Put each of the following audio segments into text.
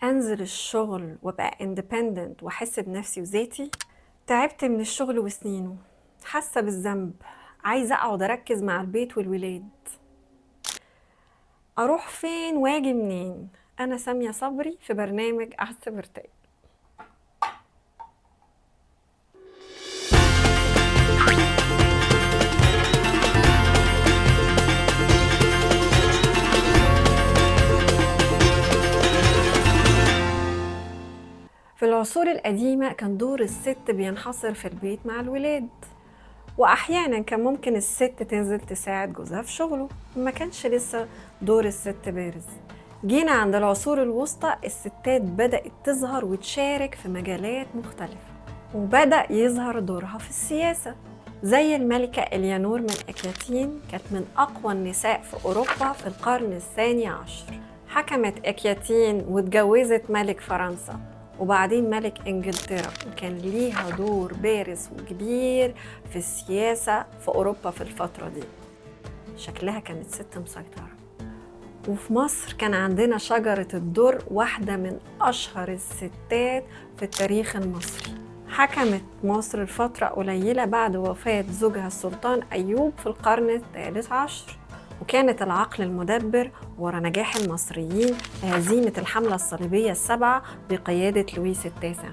انزل الشغل وابقى independent واحس بنفسي وذاتي. تعبت من الشغل وسنينه، حاسه بالذنب، عايزه اقعد اركز مع البيت والولاد. اروح فين واجي منين؟ انا ساميه صبري في برنامج احسب ارتاح. في العصور القديمه كان دور الست بينحصر في البيت مع الولاد، واحيانا كان ممكن الست تنزل تساعد جوزها في شغله. ما كانش لسه دور الست بارز. جينا عند العصور الوسطى، الستات بدأت تظهر وتشارك في مجالات مختلفة، وبدأ يظهر دورها في السياسة. زي الملكة إليانور من أكياتين، كانت من أقوى النساء في أوروبا في القرن الثاني عشر. حكمت أكياتين واتجوزت ملك فرنسا وبعدين ملك إنجلترا، وكان ليها دور بارز وكبير في السياسة في أوروبا في الفترة دي. شكلها كانت ست مسيطرة. وفي مصر كان عندنا شجرة الدر، واحدة من أشهر الستات في التاريخ المصري. حكمت مصر لفترة قليلة بعد وفاة زوجها السلطان أيوب في القرن الثالث عشر، وكانت العقل المدبر ورا نجاح المصريين لهزيمة الحملة الصليبية السبعة بقيادة لويس التاسع.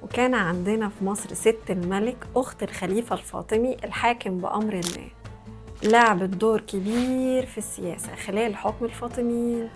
وكان عندنا في مصر ست الملك، أخت الخليفة الفاطمي الحاكم بأمر الله، لعبت دور كبير في السياسة خلال حكم الفاطميين،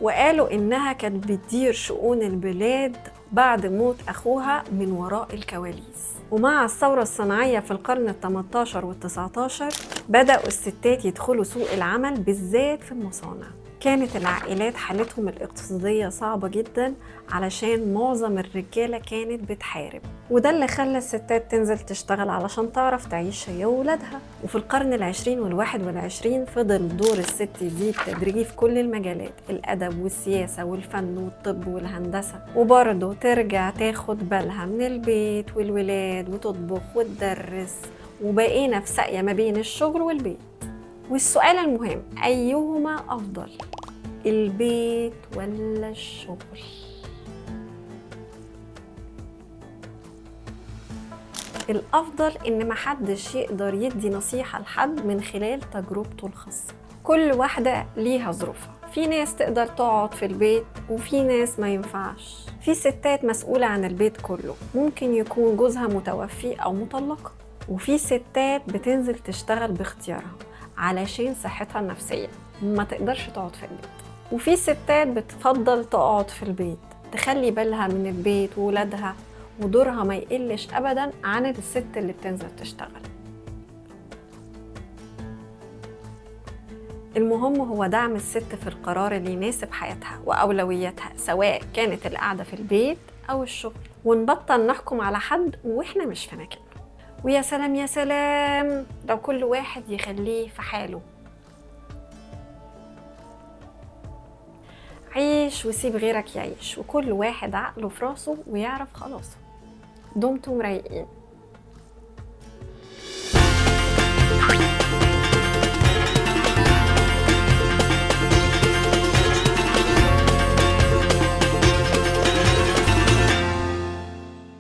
وقالوا إنها كانت بتدير شؤون البلاد بعد موت أخوها من وراء الكواليس. ومع الثورة الصناعية في القرن ال18 وال19 بدأوا الستات يدخلوا سوق العمل بالذات في المصانع. كانت العائلات حالتهم الاقتصادية صعبة جدا علشان معظم الرجالة كانت بتحارب، وده اللي خلى الستات تنزل تشتغل علشان تعرف تعيش هي وولادها. وفي القرن العشرين والواحد والعشرين فضل دور الست يزيد تدريجي في كل المجالات، الأدب والسياسة والفن والطب والهندسة، وبرضه ترجع تاخد بالها من البيت والولاد وتطبخ وتدرس، وبقينا في ساقية ما بين الشغل والبيت. والسؤال المهم، أيهما أفضل، البيت ولا الشغل؟ الأفضل إن محدش يقدر يدي نصيحة لحد من خلال تجربته الخاصة. كل واحدة ليها ظروفها، في ناس تقدر تقعد في البيت وفي ناس ما ينفعش. في ستات مسؤولة عن البيت كله، ممكن يكون جوزها متوفي أو مطلقة، وفي ستات بتنزل تشتغل باختيارها علشان صحتها النفسية ما تقدرش تقعد في البيت. وفي ستات بتفضل تقعد في البيت تخلي بالها من البيت وولادها، ودورها ما يقلش أبداً عن الست اللي بتنزل تشتغل. المهم هو دعم الست في القرار اللي يناسب حياتها وأولوياتها، سواء كانت القعدة في البيت أو الشغل، ونبطل نحكم على حد وإحنا مش في مكانه. ويا سلام يا سلام لو كل واحد يخليه في حاله. عيش وسيب غيرك يعيش، وكل واحد عقله في راسه ويعرف خلاصه. دمتم رايقين.